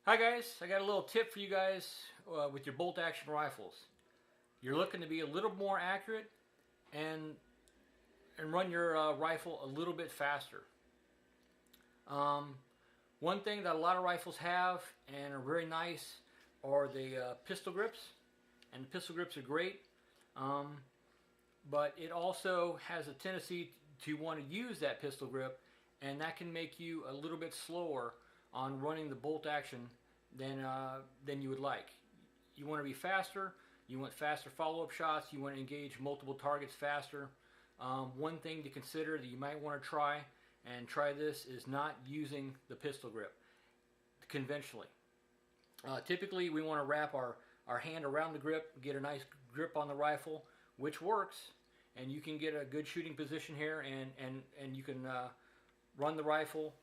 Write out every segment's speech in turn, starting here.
Hi guys, I got a little tip for you guys with your bolt action rifles. You're looking to be a little more accurate and run your rifle a little bit faster. Um, One thing that a lot of rifles have and are very nice are the pistol grips, and the pistol grips are great, um, but it also has a tendency to want to use that pistol grip, and that can make you a little bit slower on running the bolt action than you would like. You want to be faster. You want faster follow-up shots. You want to engage multiple targets faster. One thing to consider that you might want to try this is not using the pistol grip conventionally. Typically, we want to wrap our hand around the grip, get a nice grip on the rifle, which works, and you can get a good shooting position here, and you can run the rifle,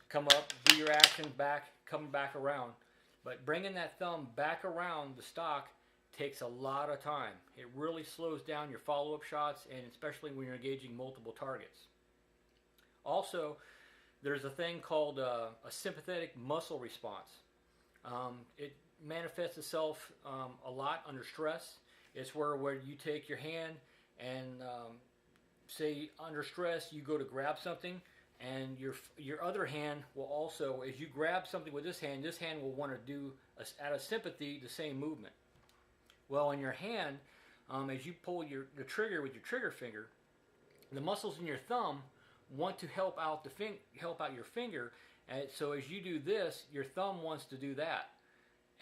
come up, do your action back, come back around. But bringing that thumb back around the stock takes a lot of time. It really slows down your follow-up shots, and especially when you're engaging multiple targets. Also, there's a thing called a sympathetic muscle response. It manifests itself a lot under stress. It's where you take your hand and say under stress you go to grab something, and your other hand will also, as you grab something with this hand will want to do out of sympathy the same movement. Well, in your hand, as you pull the trigger with your trigger finger, the muscles in your thumb want to help out your finger, and so as you do this, your thumb wants to do that,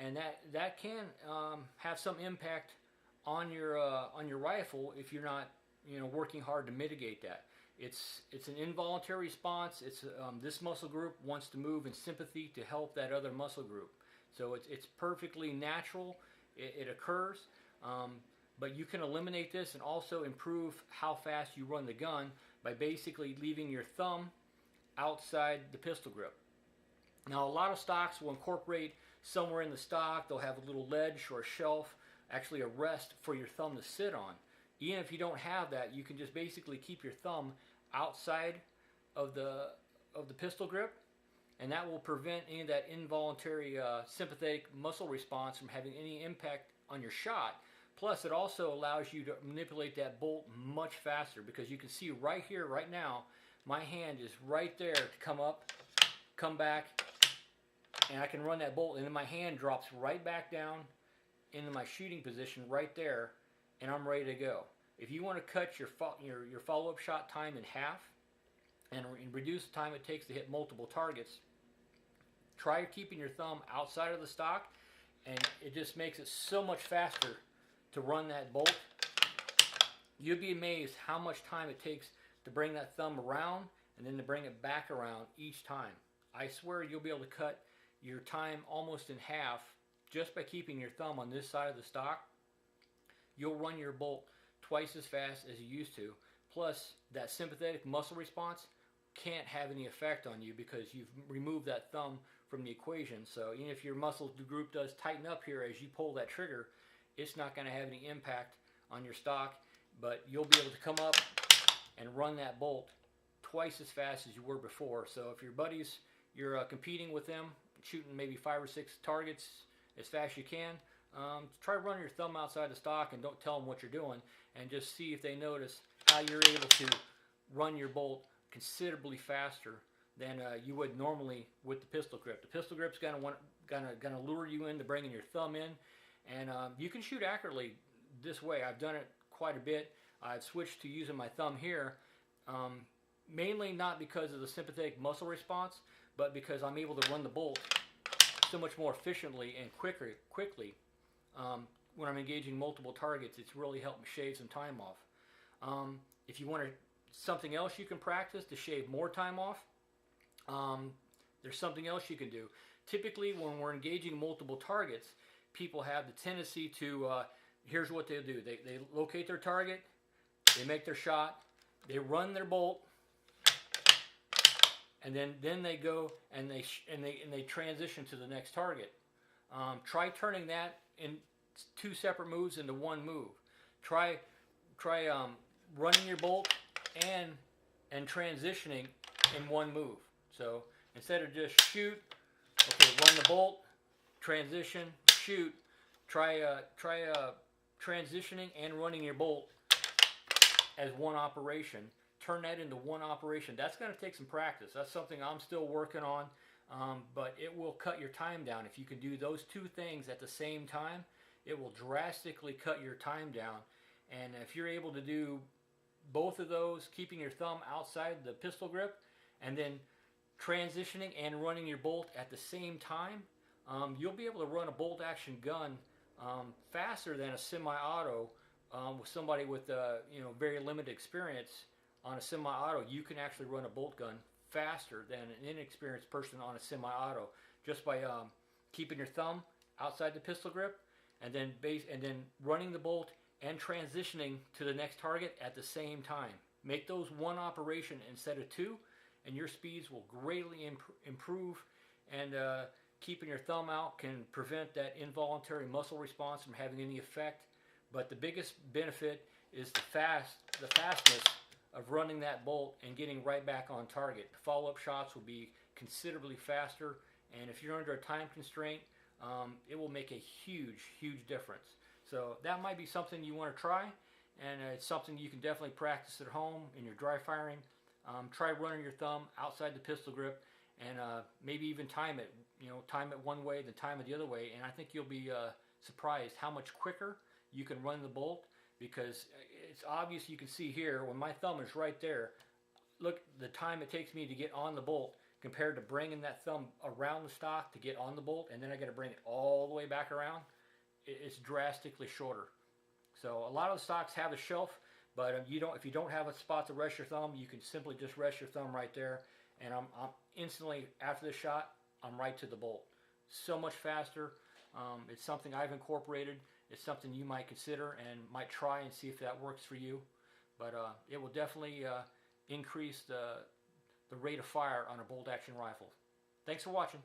and that can have some impact on your rifle if you're not working hard to mitigate that. It's an involuntary response. It's this muscle group wants to move in sympathy to help that other muscle group, so it's perfectly natural. It occurs. But you can eliminate this and also improve how fast you run the gun by basically leaving your thumb outside the pistol grip. Now, a lot of stocks will incorporate somewhere in the stock, they'll have a little ledge or a shelf, actually a rest for your thumb to sit on. Even if you don't have that, you can just basically keep your thumb outside of the pistol grip, and that will prevent any of that involuntary sympathetic muscle response from having any impact on your shot. Plus, it also allows you to manipulate that bolt much faster, because you can see right here, right now, my hand is right there to come up, come back, and I can run that bolt, and then my hand drops right back down into my shooting position right there, and I'm ready to go. If you want to cut your follow-up shot time in half and reduce the time it takes to hit multiple targets, try keeping your thumb outside of the stock, and it just makes it so much faster to run that bolt. You'll be amazed how much time it takes to bring that thumb around and then to bring it back around each time. I swear you'll be able to cut your time almost in half just by keeping your thumb on this side of the stock. You'll run your bolt twice as fast as you used to. Plus, that sympathetic muscle response can't have any effect on you because you've removed that thumb from the equation. So even if your muscle group does tighten up here as you pull that trigger, it's not going to have any impact on your stock, but you'll be able to come up and run that bolt twice as fast as you were before. So if your buddies, you're competing with them, shooting maybe 5 or 6 targets as fast as you can, try running your thumb outside the stock and don't tell them what you're doing, and just see if they notice how you're able to run your bolt considerably faster than you would normally with the pistol grip. The pistol grip's gonna lure you into bringing your thumb in, and you can shoot accurately this way. I've done it quite a bit. I've switched to using my thumb here, mainly not because of the sympathetic muscle response, but because I'm able to run the bolt so much more efficiently and quickly. When I'm engaging multiple targets, it's really helped me shave some time off. If you want something else you can practice to shave more time off, there's something else you can do. Typically, when we're engaging multiple targets, people have the tendency to, here's what they'll do. They locate their target, they make their shot, they run their bolt, and then they go and they transition to the next target. Try turning that in 2 separate moves into one move. Try running your bolt and transitioning in one move. So instead of just shoot, Okay, run the bolt, transition, shoot. Try transitioning and running your bolt as one operation. Turn that into one operation. That's going to take some practice. That's something I'm still working on, but it will cut your time down. If you can do those two things at the same time, it will drastically cut your time down. And if you're able to do both of those, keeping your thumb outside the pistol grip, and then transitioning and running your bolt at the same time, you'll be able to run a bolt action gun faster than a semi-auto. With somebody with very limited experience on a semi-auto, you can actually run a bolt gun faster than an inexperienced person on a semi-auto, just by keeping your thumb outside the pistol grip, and then running the bolt and transitioning to the next target at the same time. Make those one operation instead of two, and your speeds will greatly improve. And keeping your thumb out can prevent that involuntary muscle response from having any effect. But the biggest benefit is the fastness of running that bolt and getting right back on target. The follow-up shots will be considerably faster, and if you're under a time constraint, it will make a huge difference. So that might be something you want to try, and it's something you can definitely practice at home in your dry firing. Try running your thumb outside the pistol grip, and maybe even time it. Time it one way, then time it the other way, and I think you'll be surprised how much quicker you can run the bolt, because it's obvious. You can see here when my thumb is right there. Look, the time it takes me to get on the bolt compared to bringing that thumb around the stock to get on the bolt, and then I got to bring it all the way back around. It's drastically shorter. So a lot of the stocks have a shelf, but if you don't have a spot to rest your thumb, you can simply just rest your thumb right there, and I'm instantly after the shot, I'm right to the bolt. So much faster. It's something I've incorporated. It's something you might consider and might try and see if that works for you. But it will definitely increase the rate of fire on a bolt action rifle. Thanks for watching.